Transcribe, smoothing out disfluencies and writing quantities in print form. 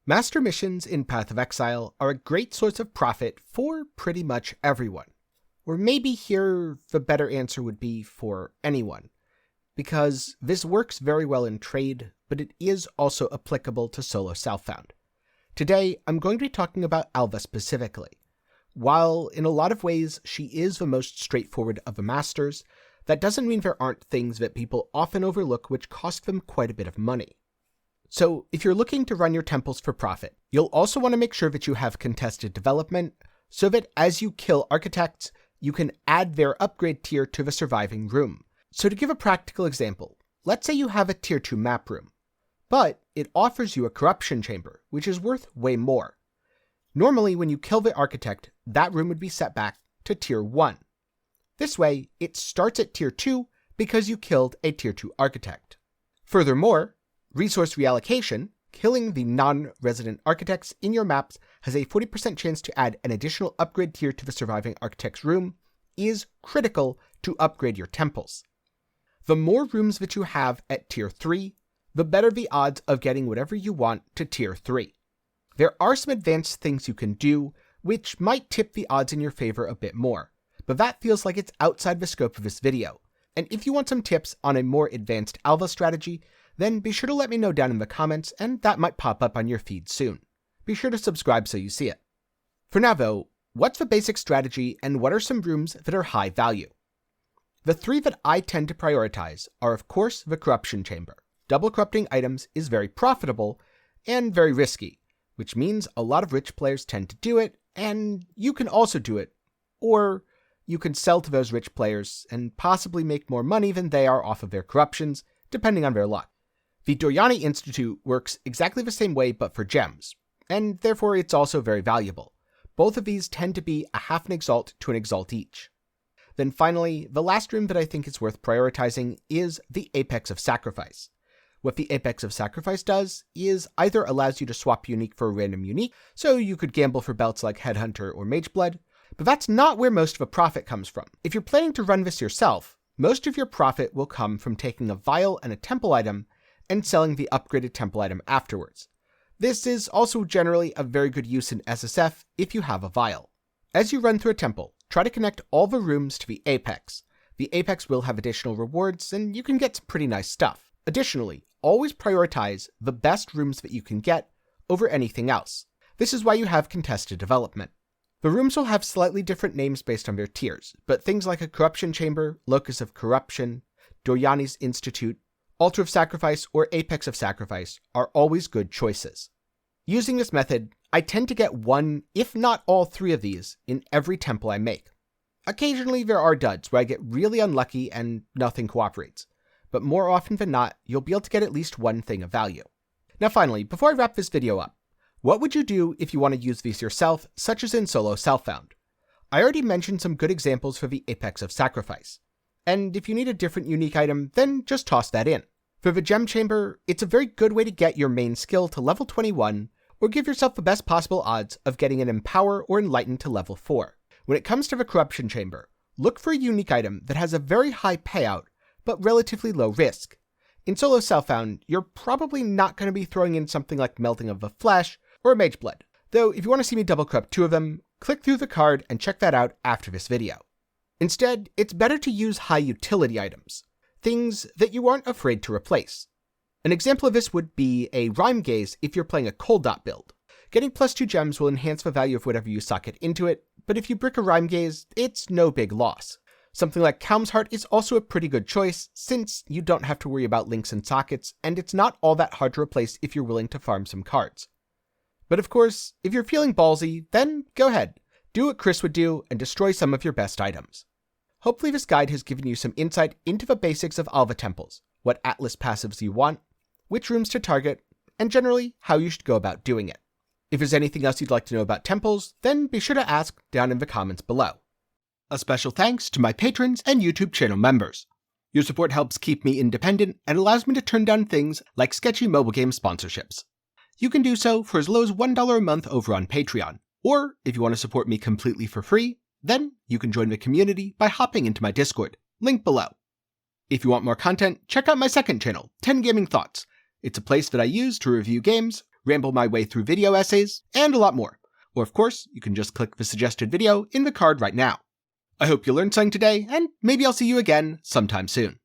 Master missions in Path of Exile are a great source of profit for pretty much everyone. Or maybe here the better answer would be for anyone, because this works very well in trade, but it is also applicable to solo self-found. Today, I'm going to be talking about Alva specifically. While in a lot of ways she is the most straightforward of the masters, that doesn't mean there aren't things that people often overlook which cost them quite a bit of money. So if you're looking to run your temples for profit, you'll also want to make sure that you have contested development, so that as you kill architects, you can add their upgrade tier to the surviving room. So to give a practical example, let's say you have a tier 2 map room, but it offers you a corruption chamber, which is worth way more. Normally when you kill the architect, that room would be set back to tier 1. This way, it starts at tier 2 because you killed a tier 2 architect. Furthermore, resource reallocation, killing the non-resident architects in your maps has a 40% chance to add an additional upgrade tier to the surviving architect's room, is critical to upgrade your temples. The more rooms that you have at tier 3, the better the odds of getting whatever you want to tier 3. There are some advanced things you can do, which might tip the odds in your favor a bit more, but that feels like it's outside the scope of this video, and if you want some tips on a more advanced Alva strategy, then be sure to let me know down in the comments, and that might pop up on your feed soon. Be sure to subscribe so you see it. For now though, what's the basic strategy and what are some rooms that are high value? The three that I tend to prioritize are of course the corruption chamber. Double corrupting items is very profitable and very risky, which means a lot of rich players tend to do it, and you can also do it, or you can sell to those rich players and possibly make more money than they are off of their corruptions, depending on their luck. The Doryani Institute works exactly the same way but for gems, and therefore it's also very valuable. Both of these tend to be a half an exalt to an exalt each. Then finally, the last room that I think is worth prioritizing is the Apex of Sacrifice. What the Apex of Sacrifice does is either allows you to swap unique for a random unique, so you could gamble for belts like Headhunter or Mageblood, but that's not where most of the profit comes from. If you're planning to run this yourself, most of your profit will come from taking a vial and a temple item and selling the upgraded temple item afterwards. This is also generally a very good use in SSF if you have a vial. As you run through a temple, try to connect all the rooms to the Apex. The Apex will have additional rewards and you can get some pretty nice stuff. Additionally, always prioritize the best rooms that you can get over anything else. This is why you have contested development. The rooms will have slightly different names based on their tiers, but things like a corruption chamber, locus of corruption, Doryani's Institute, Altar of Sacrifice, or Apex of Sacrifice are always good choices. Using this method, I tend to get one, if not all three of these, in every temple I make. Occasionally there are duds where I get really unlucky and nothing cooperates, but more often than not, you'll be able to get at least one thing of value. Now finally, before I wrap this video up, what would you do if you want to use these yourself, such as in solo self-found? I already mentioned some good examples for the Apex of Sacrifice. And if you need a different unique item, then just toss that in. For the Gem Chamber, it's a very good way to get your main skill to level 21, or give yourself the best possible odds of getting an Empower or Enlighten to level 4. When it comes to the Corruption Chamber, look for a unique item that has a very high payout, but relatively low risk. In solo self-found, you're probably not going to be throwing in something like Melting of the Flesh or Mageblood, though if you want to see me double corrupt 2 of them, click through the card and check that out after this video. Instead, it's better to use high utility items, things that you aren't afraid to replace. An example of this would be a Rhyme Gaze if you're playing a cold dot build. Getting +2 gems will enhance the value of whatever you socket into it, but if you brick a Rhyme Gaze, it's no big loss. Something like Calm's Heart is also a pretty good choice, since you don't have to worry about links and sockets, and it's not all that hard to replace if you're willing to farm some cards. But of course, if you're feeling ballsy, then go ahead. Do what Chris would do and destroy some of your best items. Hopefully this guide has given you some insight into the basics of Alva temples, what Atlas passives you want, which rooms to target, and generally how you should go about doing it. If there's anything else you'd like to know about temples, then be sure to ask down in the comments below. A special thanks to my patrons and YouTube channel members. Your support helps keep me independent and allows me to turn down things like sketchy mobile game sponsorships. You can do so for as low as $1 a month over on Patreon, or if you want to support me completely for free, then you can join the community by hopping into my Discord, link below. If you want more content, check out my second channel, 10 Gaming Thoughts. It's a place that I use to review games, ramble my way through video essays, and a lot more. Or of course, you can just click the suggested video in the card right now. I hope you learned something today, and maybe I'll see you again sometime soon.